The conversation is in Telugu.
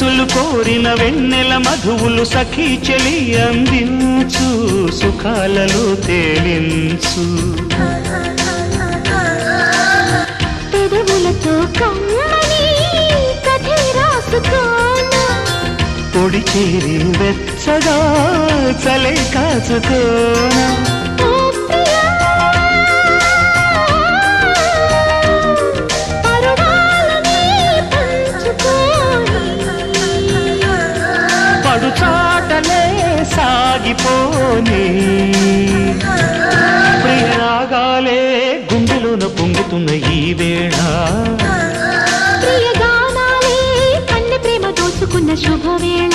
మనసులు కోరిన వెన్నెల మధువులు సఖీ చెలి అందించు సుఖాలలో తేలించు పెదవులతో కమ్మని కథే రాసుకోనా పొడి చేరి వెచ్చగా చలే కాచుకోనా చాటలే సాగిపోని ప్రియరాగాలే గుండెలోన పొంగుతున్న ఈ వేళ ప్రియగానాలే కన్నె ప్రేమ దోచుకున్న శుభవేళ